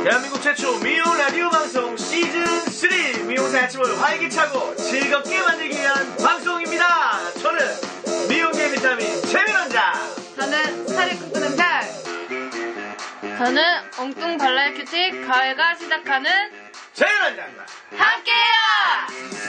대한민국 최초 미용 라디오 방송 시즌3 미용사의 아침을 활기차고 즐겁게 만들기 위한 방송입니다. 저는 미용계 비타민 최민원장. 저는 살이 끄는 달. 저는 엉뚱 발랄 큐틱 가을가 시작하는 최민원장과 함께해요.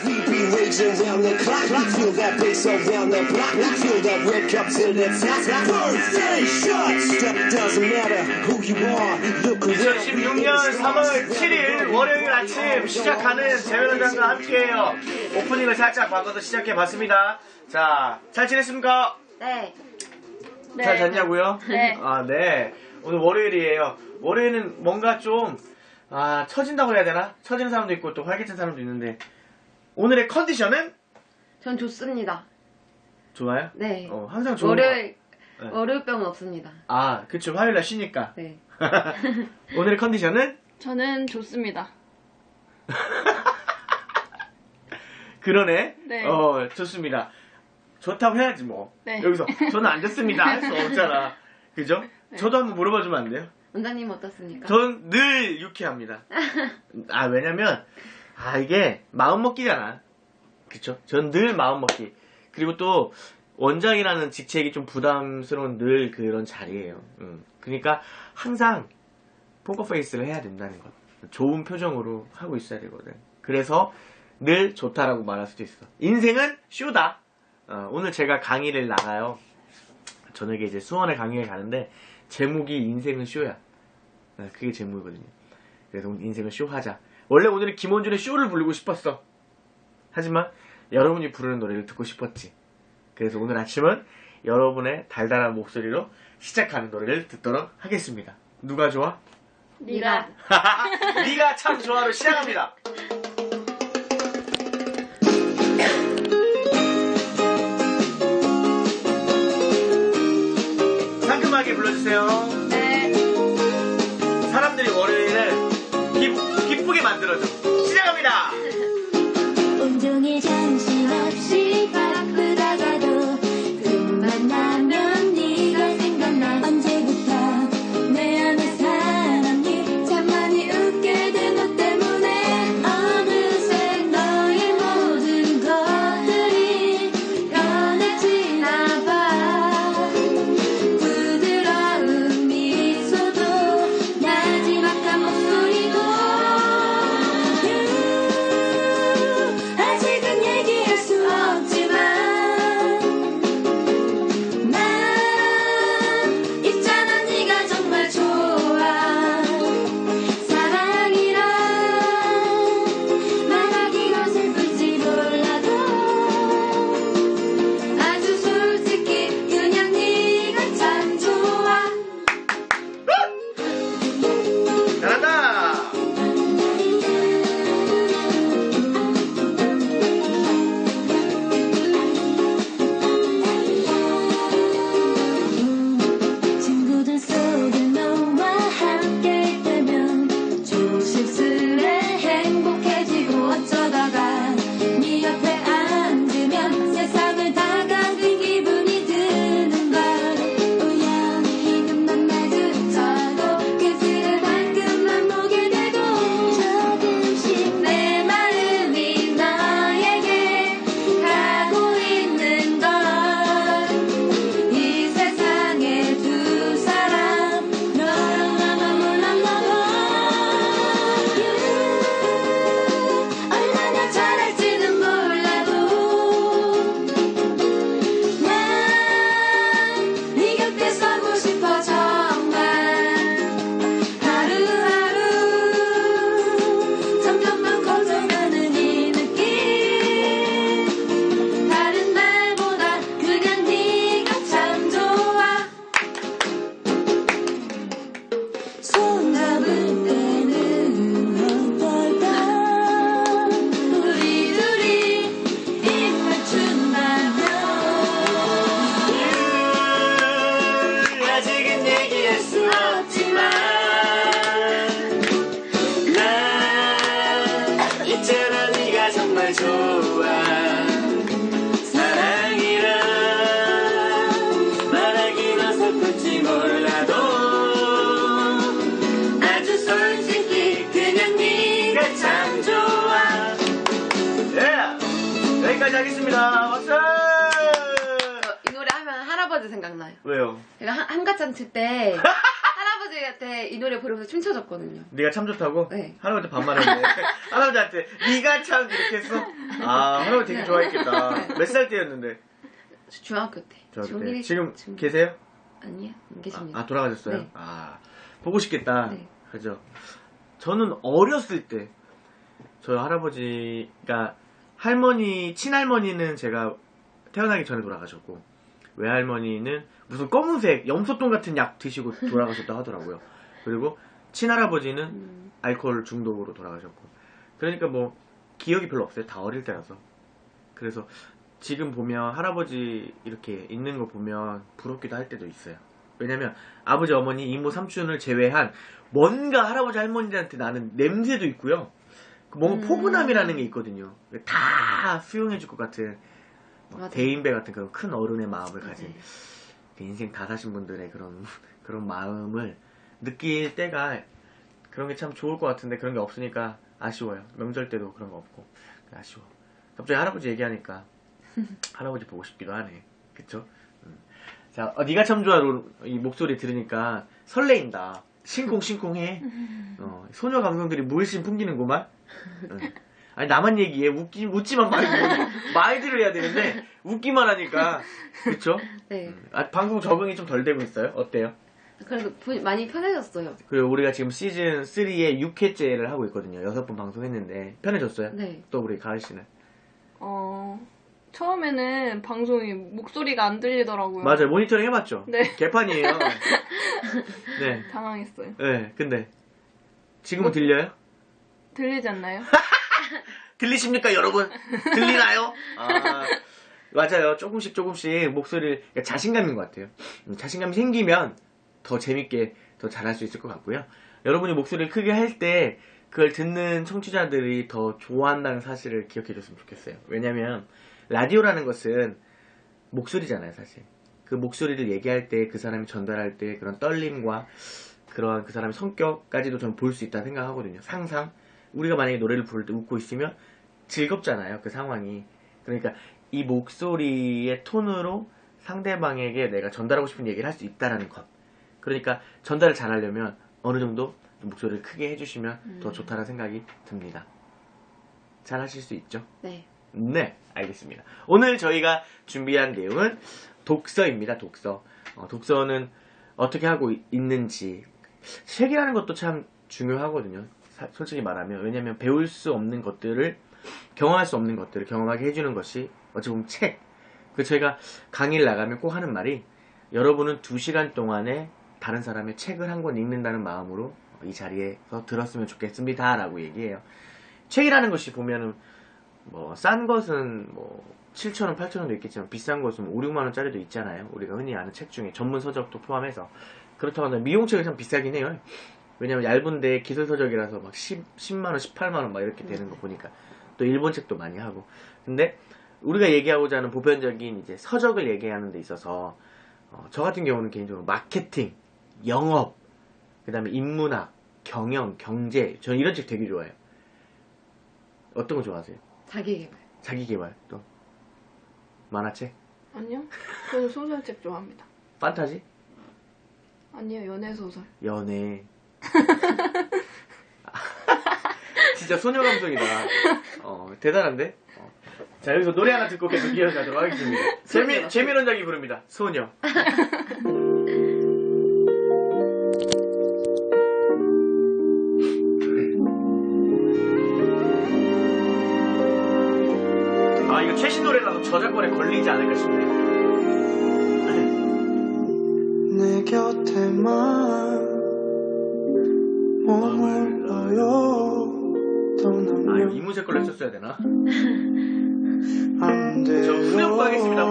We be raging round the clock. Feel that bass around the block. Feel that wake up till the top. Birthday shot. Step doesn't matter who you are. Look around. 2016년 3월 7일 월요일 아침 시작하는 최민원장과 함께해요. 오프닝을 살짝 바꿔서 시작해봤습니다. 자, 잘 지냈습니까? 네. 잘 잤냐고요? 네. 아, 네. 오늘 월요일이에요. 월요일은 뭔가 좀 처진다고 해야 되나? 처지는 사람도 있고 또 활기찬 사람도 있는데 오늘의 컨디션은? 전 좋습니다. 좋아요? 네. 항상 좋은 월요일, 네. 월요일병은 없습니다. 아, 그쵸. 화요일날 쉬니까. 네. 오늘의 컨디션은? 저는 좋습니다. 그러네. 네. 좋습니다. 좋다고 해야지 뭐. 네. 여기서 저는 안 좋습니다 할 수 없잖아. 그죠? 네. 저도 한번 물어봐주면 안 돼요? 원장님 어떻습니까? 전 늘 유쾌합니다. 왜냐면 이게 마음먹기잖아. 그쵸? 전 늘 마음먹기. 그리고 또 원장이라는 직책이 좀 부담스러운 늘 그런 자리예요. 그러니까 항상 포커페이스를 해야 된다는 것. 좋은 표정으로 하고 있어야 되거든. 그래서 늘 좋다라고 말할 수도 있어. 인생은 쇼다. 오늘 제가 강의를 나가요. 저녁에 이제 수원에 강의를 가는데 제목이 인생은 쇼야. 그게 제목이거든요. 그래서 오늘 인생은 쇼하자. 원래 오늘은 김원준의 쇼를 부르고 싶었어. 하지만 여러분이 부르는 노래를 듣고 싶었지. 그래서 오늘 아침은 여러분의 달달한 목소리로 시작하는 노래를 듣도록 하겠습니다. 누가 좋아? 네가. 네가 참 좋아로 시작합니다. 상큼하게 불러주세요. 네. 사람들이 월요일을 기쁘게 만들어줘. 시작합니다. 온종일 정신없이 바쁘다가도 틈만 나면 네가 생각나. 언제부터 내 안에 사람이 참 많이 웃게 된 너 때문에 어느새 너의 모든 것들이 변해지나 봐. 부드러움이 알겠습니다. 박수! 이 노래 하면 할아버지 생각나요. 왜요? 제가 한가잔치 때 할아버지한테 이 노래 부르면서 춤춰줬거든요. 네가 참 좋다고? 네. 할아버지 반말했네. 할아버지한테 네가 참 이렇게 했어? 아, 할아버지 되게 좋아했겠다. 몇 살 때였는데? 중학교 때. 중학교 때. 중1, 지금 중- 계세요? 아니요, 안 계십니다. 아, 돌아가셨어요? 네. 아, 보고 싶겠다. 네. 그죠? 저는 어렸을 때, 저희 할아버지가, 친할머니는 제가 태어나기 전에 돌아가셨고, 외할머니는 무슨 검은색 염소똥 같은 약 드시고 돌아가셨다 하더라고요. 그리고 친할아버지는 알코올 중독으로 돌아가셨고. 그러니까 뭐, 기억이 별로 없어요. 다 어릴 때라서. 그래서 지금 보면 할아버지 이렇게 있는 거 보면 부럽기도 할 때도 있어요. 왜냐면 아버지, 어머니, 이모, 삼촌을 제외한 뭔가 할아버지, 할머니한테 나는 냄새도 있고요. 뭔가 포근함이라는 게 있거든요. 다 수용해줄 것 같은 맞아요. 대인배 같은 그런 큰 어른의 마음을 가진 맞아요. 그 인생 다 사신 분들의 그런 마음을 느낄 때가 그런 게 참 좋을 것 같은데 그런 게 없으니까 아쉬워요. 명절 때도 그런 거 없고 아쉬워. 갑자기 할아버지 얘기하니까 할아버지 보고 싶기도 하네. 그쵸? 자, 네가 참 좋아로 이 목소리 들으니까 설레인다. 싱콩싱콩해. 소녀 감성들이 물씬 풍기는구만. 아니 나만 얘기해. 웃지만 말고 말들을 해야 되는데 웃기만 하니까. 그쵸? 네. 아, 방송 적응이 좀 덜 되고 있어요. 어때요? 그래도 많이 편해졌어요. 그리고 우리가 지금 시즌 3의 6회째를 하고 있거든요. 6번 방송했는데 편해졌어요? 네. 또 우리 가을 씨는? 처음에는 방송이 목소리가 안 들리더라고요. 맞아요. 모니터링 해봤죠? 네. 개판이에요. 네. 당황했어요. 네. 근데 지금은 들려요? 들리지 않나요? 들리십니까, 여러분? 들리나요? 아, 맞아요. 조금씩 목소리를, 그러니까 자신감인 것 같아요. 자신감이 생기면 더 재밌게 더 잘할 수 있을 것 같고요. 여러분이 목소리를 크게 할 때 그걸 듣는 청취자들이 더 좋아한다는 사실을 기억해 줬으면 좋겠어요. 왜냐면 라디오라는 것은 목소리잖아요, 사실. 그 목소리를 얘기할 때 그 사람이 전달할 때 그런 떨림과 그런 그 사람의 성격까지도 저는 볼 수 있다 생각하거든요. 상상. 우리가 만약에 노래를 부를 때 웃고 있으면 즐겁잖아요, 그 상황이. 그러니까 이 목소리의 톤으로 상대방에게 내가 전달하고 싶은 얘기를 할 수 있다라는 것. 그러니까 전달을 잘하려면 어느 정도 목소리를 크게 해주시면 더 좋다는 생각이 듭니다. 잘 하실 수 있죠? 네. 네, 알겠습니다. 오늘 저희가 준비한 내용은 독서입니다, 독서. 독서는 어떻게 하고 있는지. 책이라는 것도 참 중요하거든요. 솔직히 말하면. 왜냐면 배울 수 없는 것들을, 경험할 수 없는 것들을 경험하게 해주는 것이 어찌 보면 책. 그 저희가 강의를 나가면 꼭 하는 말이, 여러분은 2시간 동안에 다른 사람의 책을 한 권 읽는다는 마음으로 이 자리에서 들었으면 좋겠습니다 라고 얘기해요. 책이라는 것이 보면은 뭐 싼 것은 뭐 7,000원, 8,000원도 있겠지만 비싼 것은 5, 6만원짜리도 있잖아요. 우리가 흔히 아는 책 중에 전문 서적도 포함해서. 그렇다고 하면 미용책은 참 비싸긴 해요. 왜냐면 얇은데 기술서적이라서 막 10만원, 18만원 막 이렇게 되는 거 보니까. 또 일본 책도 많이 하고. 근데 우리가 얘기하고자 하는 보편적인 이제 서적을 얘기하는 데 있어서 저 같은 경우는 개인적으로 마케팅, 영업, 그 다음에 인문학, 경영, 경제, 저는 이런 책 되게 좋아해요. 어떤 거 좋아하세요? 자기개발. 자기개발, 또 만화책? 아니요. 저는 소설책 좋아합니다. 판타지? 아니요. 연애소설. 연애. 진짜 소녀 감성이다. 대단한데? 자, 여기서 노래 하나 듣고 계속 이어가도록 하겠습니다. 재미론작이 부릅니다. 소녀. 아, 이거 최신 노래라서 저작권에 걸리지 않을까 싶네요. 내 곁에만 머물러요. 아, 이거 이문세 걸로 했었어야 되나? 안 돼요. 저 후렴구 하겠습니다,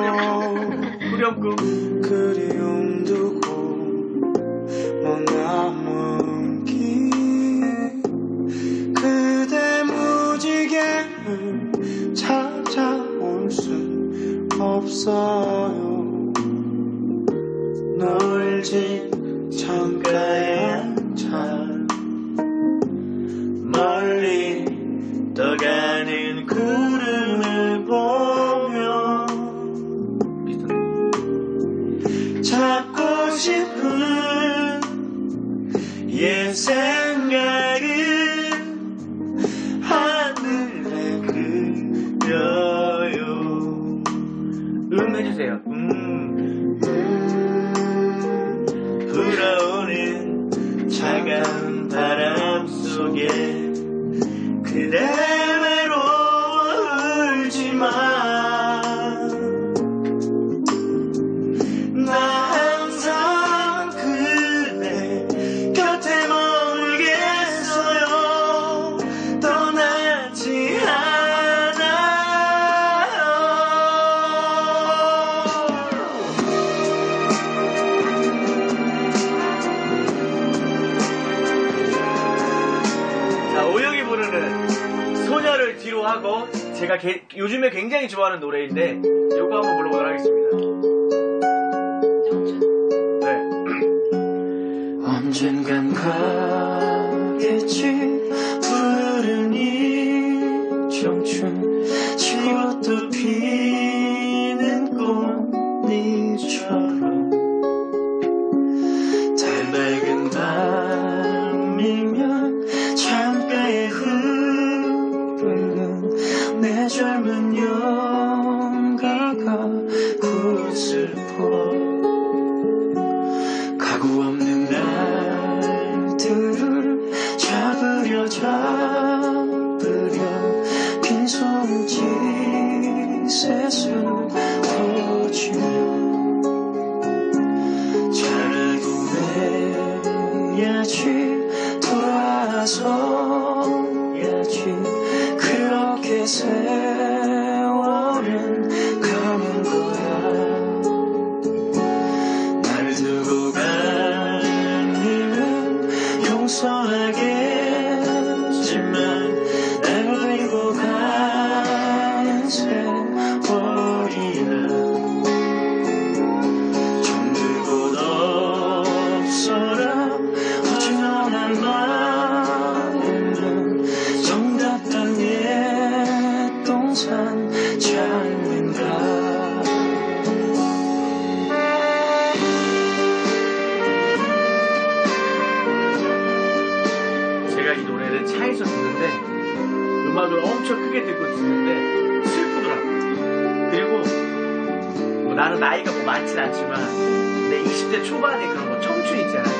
후렴구. 그리움 두고 머나먼 길 그대 무지개를 찾아올 순 없어요. 놀지 창가에 앉아 멀리 떠가는 구름을 보며 생각은 하늘에 그려요. 해주세요. 불어오는 차가운 바람 속에 그대 외로워 울지마. 나 항상 그대 곁에 머물겠어요. 떠나지 소녀를 뒤로 하고 제가 요즘에 굉장히 좋아하는 노래인데 요거 한번 불러보도록 하겠습니다. 네. 언젠간 가겠지 푸른 이 청춘 지고 또 피는 꽃잎처럼 달 밝은 밤이면 창가에 내 젊은 영가가 구슬퍼 가구 없는 날들을 잡으려 빈손짓에 퍼지며 잘하고 해야지 돌아서야지 그렇게 세월은 가는 거야. 날 두고 간 일은 용서하겠지만 날 버리고 가는 세월이라 정들 곳 없어라. 오징어 난 마음은 정답던 동산 장면가. 제가 이 노래를 차에서 듣는데 음악을 엄청 크게 듣고 듣는데 슬프더라고요. 그리고 뭐 나는 나이가 뭐 많진 않지만 내 20대 초반에 그런 거 청춘 있잖아요.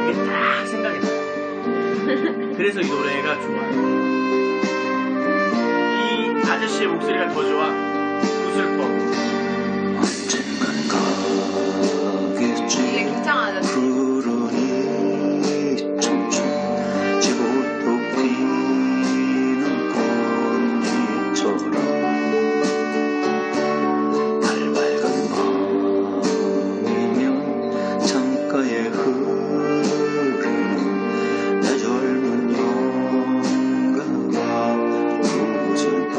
그게 딱 생각이 나요. 그래서 이 노래가 좋아요. 아저씨의 목소리가 더 좋아. 구슬퍼. 언젠간 가겠지 이게 김창 아저씨. 푸른 이 청춘 지고 또 피는 꽃잎처럼 달 밝은 밤이면 창가에 흐르는 내 젊은 영가가 구슬퍼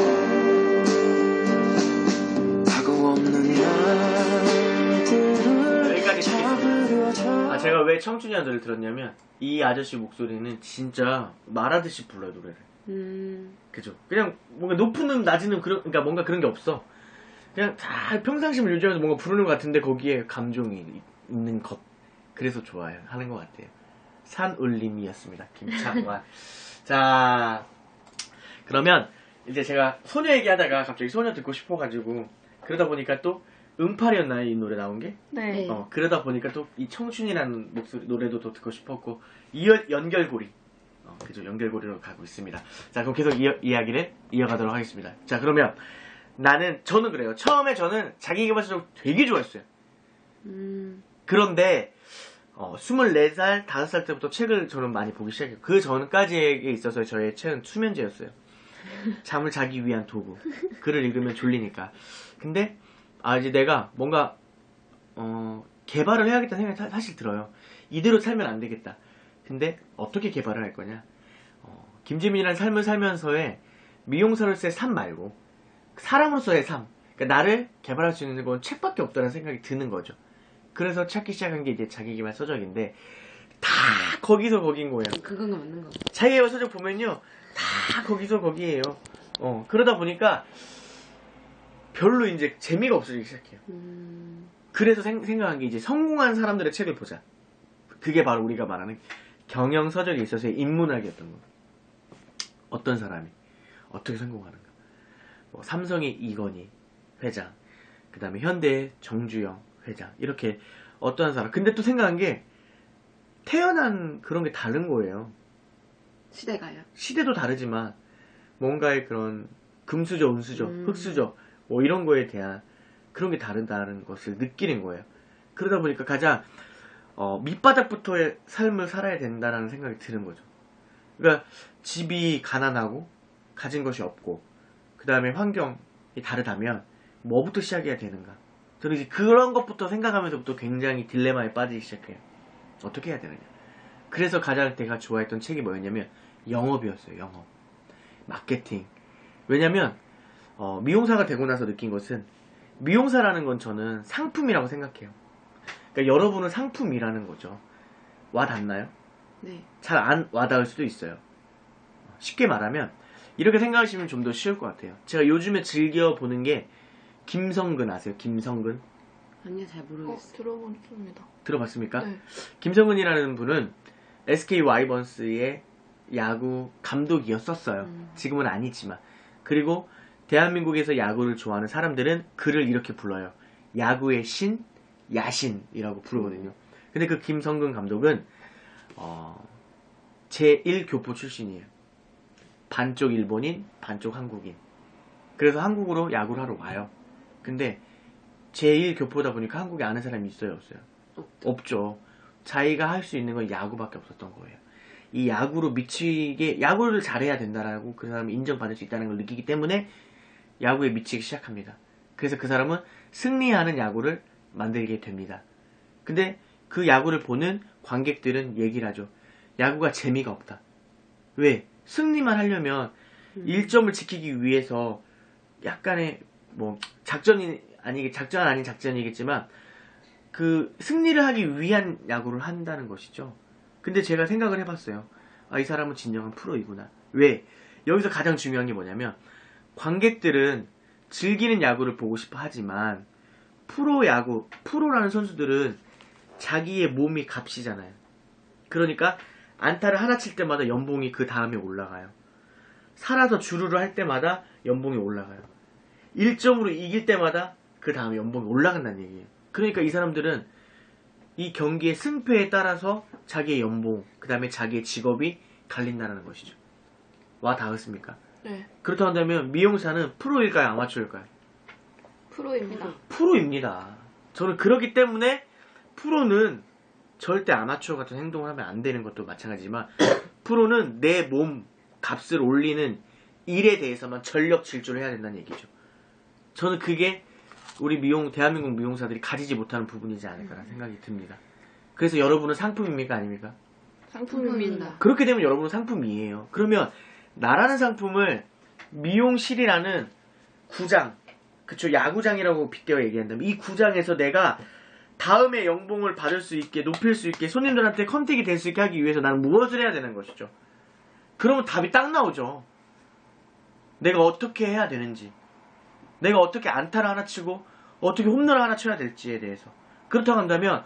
여기까지 듣겠습니다. 제가 왜 청춘이라는 노래를 들었냐면 이 아저씨 목소리는 진짜 말하듯이 불러요, 노래를. 그죠? 그냥 뭔가 높은 음, 낮은 음, 그러니까 뭔가 그런 게 없어. 그냥 다 평상심을 유지하면서 뭔가 부르는 것 같은데 거기에 감정이 있는 것. 그래서 좋아요. 하는 것 같아요. 산울림이었습니다. 김창완. 자, 그러면 이제 제가 소녀 얘기하다가 갑자기 소녀 듣고 싶어가지고 그러다 보니까 또 응팔이었나요? 이 노래 나온 게? 네. 그러다 보니까 또 이 청춘이라는 목소리 노래도 더 듣고 싶었고 연결고리 그죠? 연결고리로 가고 있습니다. 자, 그럼 계속 이야기를 이어가도록 하겠습니다. 자, 그러면 저는 그래요. 처음에 저는 자기계발서 되게 좋아했어요. 그런데 24살, 5살 때부터 책을 저는 많이 보기 시작해요. 그 전까지에 있어서 저의 책은 수면제였어요. 잠을 자기 위한 도구. 글을 읽으면 졸리니까. 근데 이제 내가 뭔가 개발을 해야겠다는 생각이 사실 들어요. 이대로 살면 안 되겠다. 근데 어떻게 개발을 할 거냐? 김지민이라는 삶을 살면서의 미용사로서의 삶 말고 사람으로서의 삶. 그러니까 나를 개발할 수 있는 건 책밖에 없다는 생각이 드는 거죠. 그래서 찾기 시작한 게 이제 자기계발 서적인데 다 거기서 거긴 거예요. 그건 맞는 거. 자기계발 서적 보면요, 다 거기서 거기에요. 그러다 보니까 별로 이제 재미가 없어지기 시작해요. 그래서 생각한 게 이제 성공한 사람들의 책을 보자. 그게 바로 우리가 말하는 경영서적에 있어서의 인문학이었던 거. 어떤 사람이 어떻게 성공하는가. 뭐 삼성의 이건희 회장, 그 다음에 현대의 정주영 회장, 이렇게 어떠한 사람. 근데 또 생각한 게 태어난 그런 게 다른 거예요. 시대가요. 시대도 다르지만 뭔가의 그런 금수저, 은수저, 흙수저 뭐 이런 거에 대한 그런 게 다르다는 것을 느끼는 거예요. 그러다 보니까 가장 밑바닥부터의 삶을 살아야 된다는 생각이 드는 거죠. 그러니까 집이 가난하고 가진 것이 없고 그 다음에 환경이 다르다면 뭐부터 시작해야 되는가. 저는 이제 그런 것부터 생각하면서부터 굉장히 딜레마에 빠지기 시작해요. 어떻게 해야 되느냐. 그래서 가장 제가 좋아했던 책이 뭐였냐면 영업이었어요. 영업. 마케팅. 왜냐면 미용사가 되고 나서 느낀 것은 미용사라는 건 저는 상품이라고 생각해요. 그러니까 여러분은 상품이라는 거죠. 와닿나요? 네. 잘 안 와닿을 수도 있어요. 쉽게 말하면 이렇게 생각하시면 좀 더 쉬울 것 같아요. 제가 요즘에 즐겨보는 게 김성근 아세요? 김성근? 아니요, 잘 모르겠어요. 들어봤습니다. 들어봤습니까? 네. 김성근이라는 분은 SK 와이번스의 야구 감독이었었어요. 지금은 아니지만. 그리고 대한민국에서 야구를 좋아하는 사람들은 그를 이렇게 불러요. 야구의 신, 야신이라고 부르거든요. 근데 그 김성근 감독은 제1교포 출신이에요. 반쪽 일본인, 반쪽 한국인. 그래서 한국으로 야구를 하러 와요. 근데 제1교포다 보니까 한국에 아는 사람이 있어요, 없어요? 없죠. 자기가 할 수 있는 건 야구밖에 없었던 거예요. 이 야구로 미치게, 야구를 잘해야 된다라고 그 사람이 인정받을 수 있다는 걸 느끼기 때문에 야구에 미치기 시작합니다. 그래서 그 사람은 승리하는 야구를 만들게 됩니다. 근데 그 야구를 보는 관객들은 얘기를 하죠. 야구가 재미가 없다. 왜? 승리만 하려면 1점을 지키기 위해서 약간의 뭐 작전 아닌 작전이겠지만 그 승리를 하기 위한 야구를 한다는 것이죠. 근데 제가 생각을 해봤어요. 아, 이 사람은 진정한 프로이구나. 왜? 여기서 가장 중요한 게 뭐냐면 관객들은 즐기는 야구를 보고 싶어 하지만 프로라는 선수들은 자기의 몸이 값이잖아요. 그러니까 안타를 하나 칠 때마다 연봉이 그 다음에 올라가요. 살아서 주루를 할 때마다 연봉이 올라가요. 1점으로 이길 때마다 그 다음에 연봉이 올라간다는 얘기예요. 그러니까 이 사람들은 이 경기의 승패에 따라서 자기의 연봉, 그 다음에 자기의 직업이 갈린다는 것이죠. 와 닿았습니까? 네. 그렇다고 한다면 미용사는 프로일까요? 아마추어일까요? 프로입니다. 프로입니다. 저는 그렇기 때문에 프로는 절대 아마추어 같은 행동을 하면 안 되는 것도 마찬가지지만 프로는 내 몸 값을 올리는 일에 대해서만 전력 질주를 해야 된다는 얘기죠. 저는 그게 우리 대한민국 미용사들이 가지지 못하는 부분이지 않을까라는 생각이 듭니다. 그래서 여러분은 상품입니까? 아닙니까? 상품입니다. 그렇게 되면 여러분은 상품이에요. 그러면 나라는 상품을 미용실이라는 구장, 그쵸, 야구장이라고 빗대어 얘기한다면 이 구장에서 내가 다음에 연봉을 받을 수 있게, 높일 수 있게, 손님들한테 컨택이 될 수 있게 하기 위해서 나는 무엇을 해야 되는 것이죠. 그러면 답이 딱 나오죠. 내가 어떻게 해야 되는지, 내가 어떻게 안타를 하나 치고 어떻게 홈런을 하나 쳐야 될지에 대해서. 그렇다고 한다면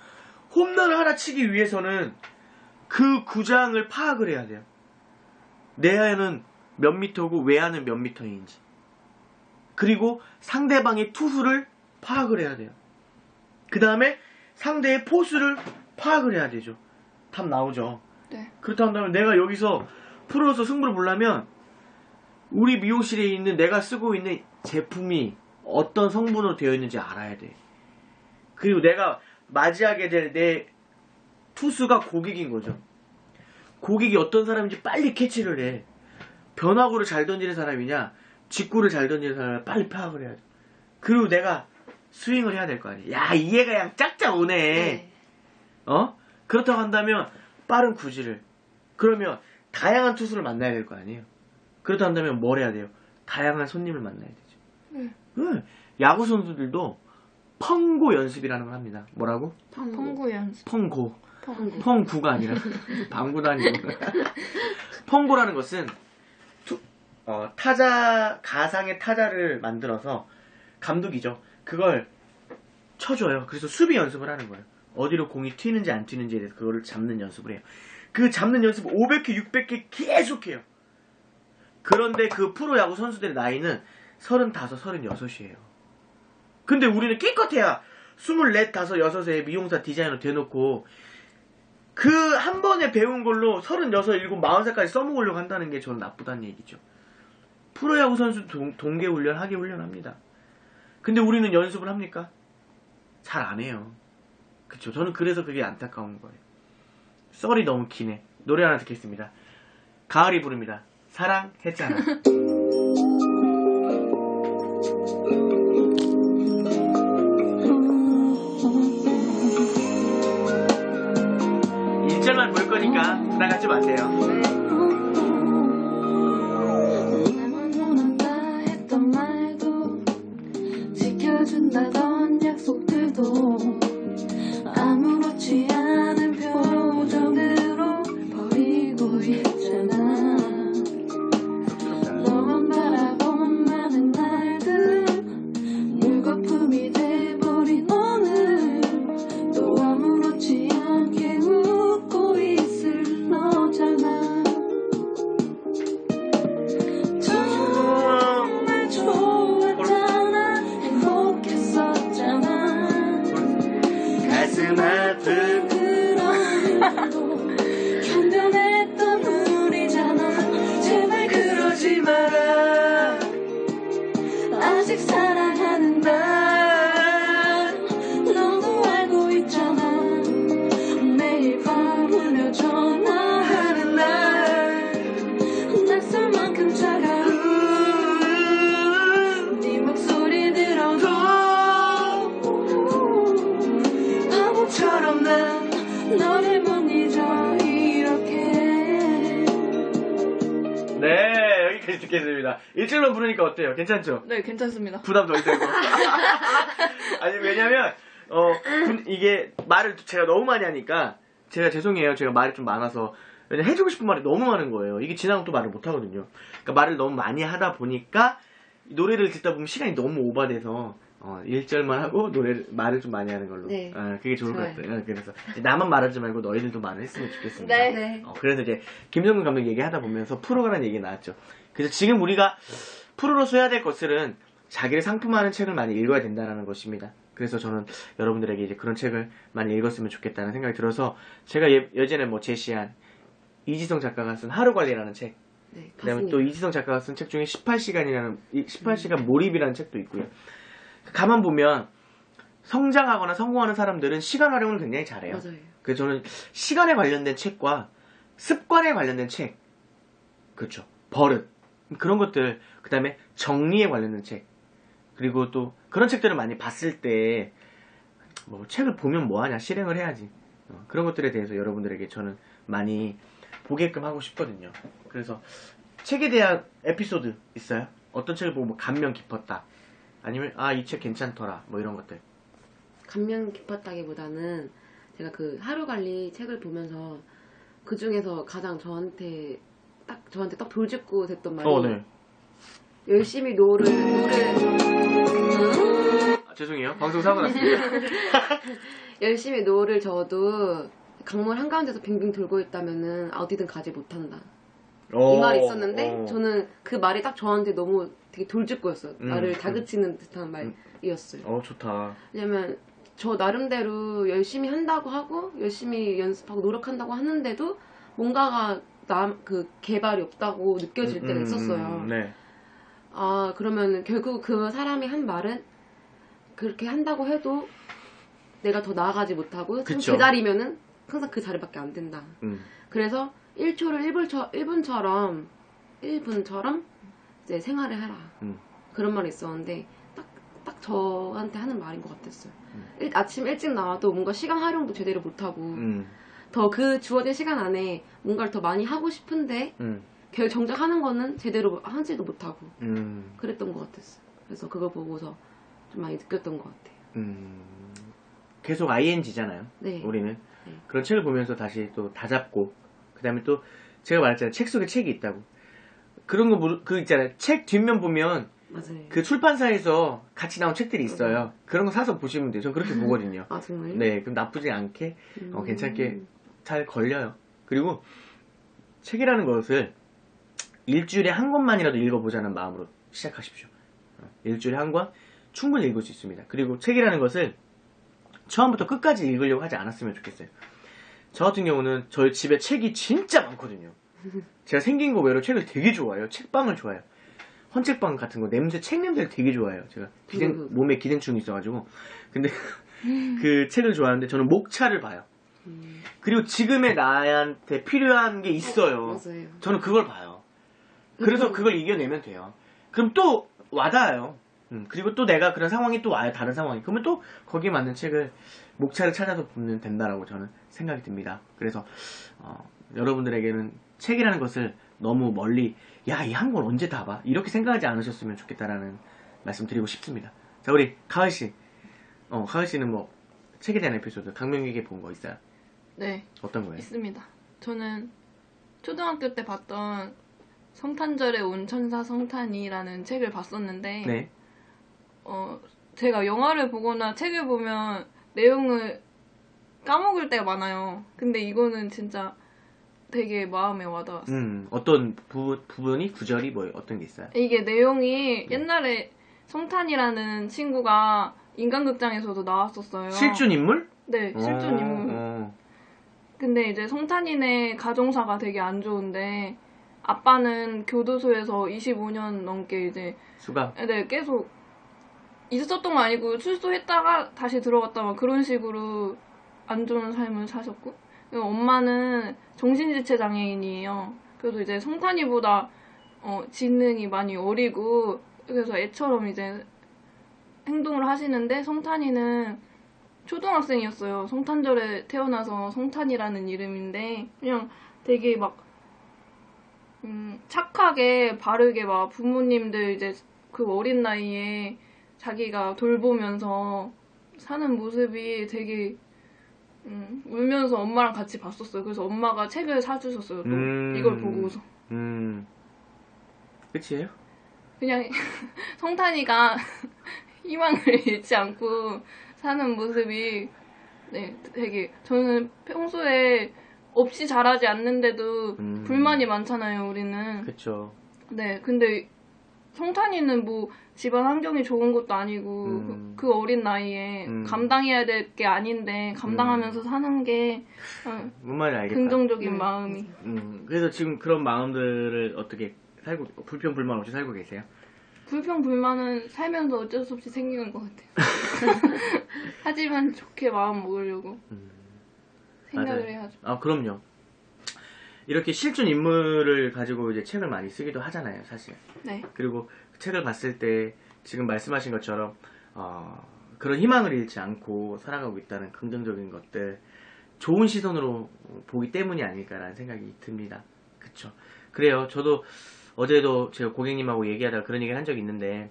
홈런을 하나 치기 위해서는 그 구장을 파악을 해야 돼요. 내야는 몇 미터고 외야는 몇 미터인지, 그리고 상대방의 투수를 파악을 해야 돼요. 그 다음에 상대의 포수를 파악을 해야 되죠. 답 나오죠. 네. 그렇다고 한다면 내가 여기서 프로로서 승부를 보려면 우리 미용실에 있는 내가 쓰고 있는 제품이 어떤 성분으로 되어 있는지 알아야 돼. 그리고 내가 맞이하게 될 내 투수가 고객인 거죠. 고객이 어떤 사람인지 빨리 캐치를 해. 변화구를 잘 던지는 사람이냐, 직구를 잘 던지는 사람을 빨리 파악을 해야 돼. 그리고 내가 스윙을 해야 될 거 아니야. 야, 이 애가 그냥 짝짝 오네. 네. 그렇다고 한다면 빠른 구질을. 그러면 다양한 투수를 만나야 될 거 아니에요. 그렇다고 한다면 뭘 해야 돼요? 다양한 손님을 만나야 되죠. 응. 야구 선수들도 펑고 연습이라는 걸 합니다. 뭐라고? 펑구 연습. 펑고. 펑구. 펑구가 아니라 방구도 아니고. 펑고라는 것은 가상의 타자를 만들어서 감독이죠. 그걸 쳐줘요. 그래서 수비 연습을 하는 거예요. 어디로 공이 튀는지 안 튀는지에 대해서 그거를 잡는 연습을 해요. 그 잡는 연습 500개, 600개 계속 해요. 그런데 그 프로야구 선수들의 나이는 35, 36이에요. 근데 우리는 끼껏해야 24, 5, 6에 미용사 디자이너 돼놓고 그 한 번에 배운 걸로 36, 7, 40살까지 써먹으려고 한다는 게 저는 나쁘다는 얘기죠. 프로야구 선수 동계훈련, 하계훈련 합니다. 근데 우리는 연습을 합니까? 잘 안 해요. 그쵸? 저는 그래서 그게 안타까운 거예요. 썰이 너무 기네. 노래 하나 듣겠습니다. 가을이 부릅니다. 사랑했잖아. 일절만 볼 거니까 부담 갖지 마세요. 원한다 했던 말도 지켜준다던 약속들도 아무렇지 않은 표정으로 버리고 있잖아. 너만 바라본 많은 날들 물거품이 돼버린 오늘 또 아무렇지 않게 웃고 있을 너잖아. 정말 좋았잖아. 행복했었잖아. 가슴 아픈 그럼에도 견뎌냈던 우리잖아. 제발 그러지 마라. 아직 사랑하는 날 너도 알고 있잖아. 매일 밤 울려 전화하는 날 낯설만큼 차가운 네 목소리 들어도 바보처럼 난 너를 못 잊어 이렇게. 네, 여기까지 듣겠습니다. 일절만 부르니까 어때요? 괜찮죠? 네, 괜찮습니다. 부담 덜 되고. 아니, 왜냐면, 이게 말을 제가 너무 많이 하니까, 제가 죄송해요. 제가 말이 좀 많아서. 왜냐면 해주고 싶은 말이 너무 많은 거예요. 이게 지나면 또 말을 못 하거든요. 그러니까 말을 너무 많이 하다 보니까, 노래를 듣다 보면 시간이 너무 오버돼서, 1절만 하고 말을 좀 많이 하는 걸로. 네. 그게 좋을 좋아요. 것 같아요. 그래서 나만 말하지 말고 너희들도 말을 했으면 좋겠습니다. 네. 그래서 이제 김성근 감독 얘기하다 보면서 프로라는 얘기 나왔죠. 그래서 지금 우리가 프로로서 해야 될 것들은 자기를 상품화하는 책을 많이 읽어야 된다는 것입니다. 그래서 저는 여러분들에게 이제 그런 책을 많이 읽었으면 좋겠다는 생각이 들어서 제가 예전에 뭐 제시한 이지성 작가가 쓴 하루관리라는 책, 네, 그다음에 봤습니다. 또 이지성 작가가 쓴 책 중에 18시간 몰입이라는 책도 있고요. 가만 보면 성장하거나 성공하는 사람들은 시간 활용을 굉장히 잘해요. 맞아요. 그래서 저는 시간에 관련된 책과 습관에 관련된 책, 그렇죠, 버릇, 그런 것들, 그 다음에 정리에 관련된 책, 그리고 또 그런 책들을 많이 봤을 때 뭐 책을 보면 뭐하냐, 실행을 해야지, 그런 것들에 대해서 여러분들에게 저는 많이 보게끔 하고 싶거든요. 그래서 책에 대한 에피소드 있어요? 어떤 책을 보고 뭐 감명 깊었다, 아니면 이 책 괜찮더라, 뭐 이런 것들. 감명 깊었다기보다는 제가 그 하루관리 책을 보면서 그 중에서 가장 저한테 딱 돌직구 됐던 말이 네. 열심히 노래 죄송해요. 방송 사고 났습니다. 열심히 노를 저어도 강물 한가운데서 빙빙 돌고 있다면은 어디든 가지 못한다. 이 말이 있었는데 저는 그 말이 딱 저한테 너무 되게 돌직구였어요. 나를 다그치는 듯한 말이었어요. 좋다. 왜냐면 저 나름대로 열심히 한다고 하고 열심히 연습하고 노력한다고 하는데도 뭔가가 그 개발이 없다고 느껴질 때가 있었어요. 네. 그러면 결국 그 사람이 한 말은 그렇게 한다고 해도 내가 더 나아가지 못하고 좀 그쵸. 제자리면은 항상 그 자리밖에 안 된다. 그래서 1초를 1분처럼 이제 생활을 해라. 그런 말이 있었는데 딱 저한테 하는 말인 것 같았어요. 아침 일찍 나와도 뭔가 시간 활용도 제대로 못하고 더 그 주어진 시간 안에 뭔가를 더 많이 하고 싶은데 정작 하는 거는 제대로 하지도 못하고 그랬던 것 같았어요. 그래서 그걸 보고서 좀 많이 느꼈던 것 같아요. 계속 ING잖아요. 네. 우리는. 네. 그런 책을 보면서 다시 또 다잡고, 그 다음에 또 제가 말했잖아요. 책 속에 책이 있다고. 그런 거 있잖아요. 책 뒷면 보면 맞아요. 그 출판사에서 같이 나온 책들이 있어요. 그런 거 사서 보시면 돼요. 전 그렇게 보거든요. 아 정말요? 네, 그럼 나쁘지 않게 괜찮게 잘 걸려요. 그리고 책이라는 것을 일주일에 한 권만이라도 읽어보자는 마음으로 시작하십시오. 일주일에 한 권 충분히 읽을 수 있습니다. 그리고 책이라는 것을 처음부터 끝까지 읽으려고 하지 않았으면 좋겠어요. 저 같은 경우는 저희 집에 책이 진짜 많거든요. 제가 생긴 거 외로 책을 되게 좋아해요. 책방을 좋아해요. 헌책방 같은 거 냄새, 책 냄새를 되게 좋아해요. 제가 몸에 기생충이 있어가지고. 근데 그 책을 좋아하는데 저는 목차를 봐요. 그리고 지금의 나한테 필요한 게 있어요. 맞아요. 저는 그걸 봐요. 그래서 그걸 이겨내면 돼요. 그럼 또 와닿아요. 그리고 또 내가 그런 상황이 또 와요. 다른 상황이. 그러면 또 거기에 맞는 책을 목차를 찾아서 보면 된다라고 저는 생각이 듭니다. 그래서 여러분들에게는 책이라는 것을 너무 멀리 야, 이 한 권 언제 다 봐? 이렇게 생각하지 않으셨으면 좋겠다라는 말씀 드리고 싶습니다. 자, 우리 가을씨. 가을씨는 뭐 책에 대한 에피소드 강명에게 본 거 있어요? 네, 어떤 거예요? 있습니다. 저는 초등학교 때 봤던 성탄절에 온 천사 성탄이라는 책을 봤었는데 네. 제가 영화를 보거나 책을 보면 내용을 까먹을 때가 많아요. 근데 이거는 진짜 되게 마음에 와닿았어요. 어떤 부분이 구절이 뭐 어떤 게 있어요? 이게 내용이 옛날에 성탄이라는 친구가 인간극장에서도 나왔었어요. 실존 인물? 네, 실존 인물. 근데 이제 성탄이네 가정사가 되게 안 좋은데 아빠는 교도소에서 25년 넘게 이제 수감. 네, 계속 있었던 건 아니고 출소했다가 다시 들어갔다 막 그런 식으로 안 좋은 삶을 사셨고 엄마는 정신지체 장애인이에요. 그래서 이제 성탄이보다 지능이 많이 어리고 그래서 애처럼 이제 행동을 하시는데 성탄이는 초등학생이었어요. 성탄절에 태어나서 성탄이라는 이름인데 그냥 되게 막 착하게 바르게 막 부모님들 이제 그 어린 나이에 자기가 돌보면서 사는 모습이 되게 울면서 엄마랑 같이 봤었어요. 그래서 엄마가 책을 사주셨어요. 또 이걸 보고서. 끝이에요? 그냥 성탄이가 희망을 잃지 않고 사는 모습이 네 되게 저는 평소에 없이 자라지 않는데도 불만이 많잖아요. 우리는. 그쵸. 네, 근데 성탄이는 뭐 집안 환경이 좋은 것도 아니고 그 어린 나이에 감당해야 될 게 아닌데 감당하면서 사는 게 뭔 말인지 알겠다. 긍정적인 마음이. 그래서 지금 그런 마음들을 어떻게 살고 불평불만 없이 살고 계세요? 불평불만은 살면서 어쩔 수 없이 생기는 것 같아요. 하지만 좋게 마음 먹으려고 생각을 맞아요. 해야죠. 아, 그럼요. 이렇게 실존 인물을 가지고 이제 책을 많이 쓰기도 하잖아요, 사실. 네. 그리고 그 책을 봤을 때 지금 말씀하신 것처럼 그런 희망을 잃지 않고 살아가고 있다는 긍정적인 것들 좋은 시선으로 보기 때문이 아닐까라는 생각이 듭니다. 그쵸. 그래요. 저도 어제도 제가 고객님하고 얘기하다가 그런 얘기를 한 적이 있는데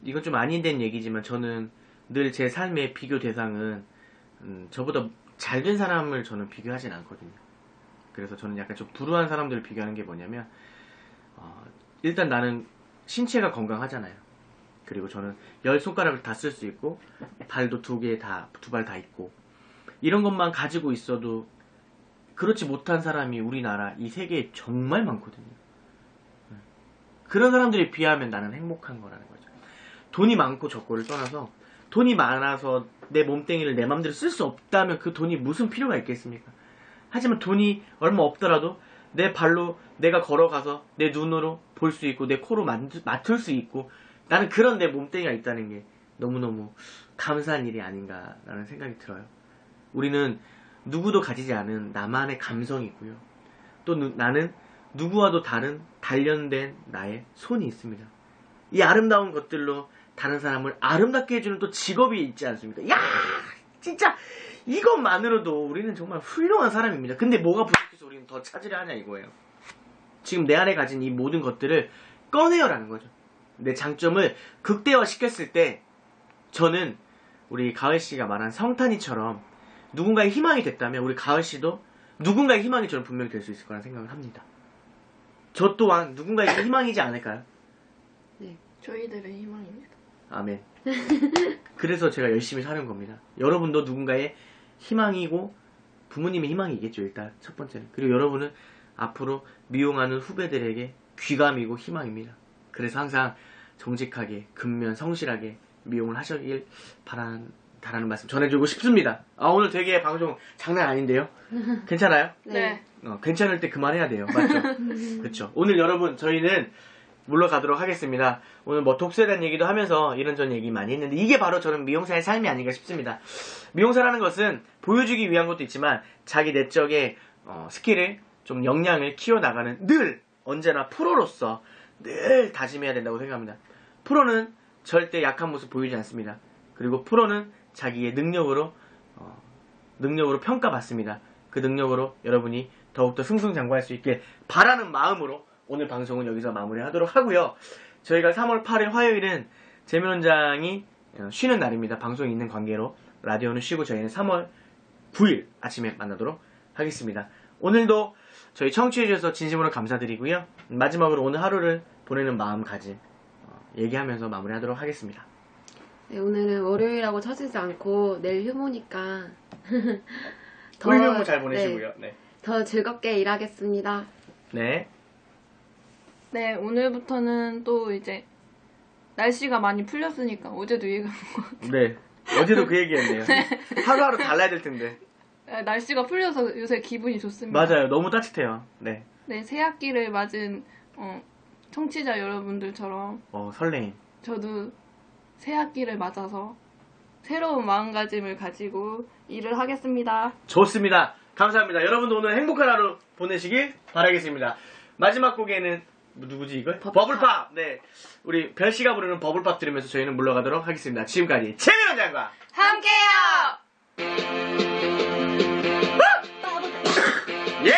이건 좀 아닌된 얘기지만 저는 늘 제 삶의 비교 대상은 저보다 잘된 사람을 저는 비교하진 않거든요. 그래서 저는 약간 좀 불우한 사람들을 비교하는 게 뭐냐면 일단 나는 신체가 건강하잖아요. 그리고 저는 10손가락을 다 쓸 수 있고 발도 두 발 다 있고 이런 것만 가지고 있어도 그렇지 못한 사람이 우리나라 이 세계에 정말 많거든요. 그런 사람들에 비하면 나는 행복한 거라는 거죠. 돈이 많고 적고를 떠나서 돈이 많아서 내 몸뚱이를 내 맘대로 쓸 수 없다면 그 돈이 무슨 필요가 있겠습니까? 하지만 돈이 얼마 없더라도 내 발로 내가 걸어가서 내 눈으로 볼 수 있고 내 코로 맡을 수 있고 나는 그런 내 몸뚱이가 있다는 게 너무너무 감사한 일이 아닌가라는 생각이 들어요. 우리는 누구도 가지지 않은 나만의 감성이고요. 또 나는 누구와도 다른 단련된 나의 손이 있습니다. 이 아름다운 것들로 다른 사람을 아름답게 해주는 또 직업이 있지 않습니까? 야, 진짜 이것만으로도 우리는 정말 훌륭한 사람입니다. 근데 뭐가 부족해서 우리는 더 찾으려 하냐 이거예요. 지금 내 안에 가진 이 모든 것들을 꺼내요라는 거죠. 내 장점을 극대화 시켰을 때 저는 우리 가을씨가 말한 성탄이처럼 누군가의 희망이 됐다면 우리 가을씨도 누군가의 희망이 저는 분명히 될 수 있을 거라는 생각을 합니다. 저 또한 누군가의 희망이지 않을까요? 네. 저희들의 희망입니다. 아멘. 그래서 제가 열심히 사는 겁니다. 여러분도 누군가의 희망이고 부모님의 희망이겠죠, 일단 첫 번째는. 그리고 여러분은 앞으로 미용하는 후배들에게 귀감이고 희망입니다. 그래서 항상 정직하게 근면 성실하게 미용을 하시길 바란다라는 말씀 전해주고 싶습니다. 오늘 되게 방송 장난 아닌데요? 괜찮아요? 네. 괜찮을 때 그만해야 돼요. 맞죠? 그렇죠. 오늘 여러분 저희는 물러가도록 하겠습니다. 오늘 뭐 독서에 대한 얘기도 하면서 이런저런 얘기 많이 했는데 이게 바로 저는 미용사의 삶이 아닌가 싶습니다. 미용사라는 것은 보여주기 위한 것도 있지만 자기 내적의 스킬을 좀 역량을 키워나가는 늘 언제나 프로로서 늘 다짐해야 된다고 생각합니다. 프로는 절대 약한 모습 보이지 않습니다. 그리고 프로는 자기의 능력으로 평가받습니다. 그 능력으로 여러분이 더욱더 승승장구할 수 있길 바라는 마음으로 오늘 방송은 여기서 마무리하도록 하고요. 저희가 3월 8일 화요일은 재미원장이 쉬는 날입니다. 방송이 있는 관계로 라디오는 쉬고 저희는 3월 9일 아침에 만나도록 하겠습니다. 오늘도 저희 청취해주셔서 진심으로 감사드리고요. 마지막으로 오늘 하루를 보내는 마음가짐 얘기하면서 마무리하도록 하겠습니다. 네, 오늘은 월요일하고 처지지 않고 내일 휴무니까 우리 휴무 잘 보내시고요. 네. 더 즐겁게 일하겠습니다. 네. 네, 오늘부터는 또 이제 날씨가 많이 풀렸으니까 어제도 얘기한 것 같아요. 네. 어제도 그 얘기했네요. 하루하루 달라야 될 텐데. 날씨가 풀려서 요새 기분이 좋습니다. 맞아요. 너무 따뜻해요. 네. 네, 새 학기를 맞은 청취자 여러분들처럼 설레임. 저도 새 학기를 맞아서 새로운 마음가짐을 가지고 일을 하겠습니다. 좋습니다. 감사합니다. 여러분도 오늘 행복한 하루 보내시길 바라겠습니다. 마지막 곡에는 누구지 이걸? 버블팝. 네, 우리 별씨가 부르는 버블팝 들으면서 저희는 물러가도록 하겠습니다. 지금까지 최민원장과 함께요! 예!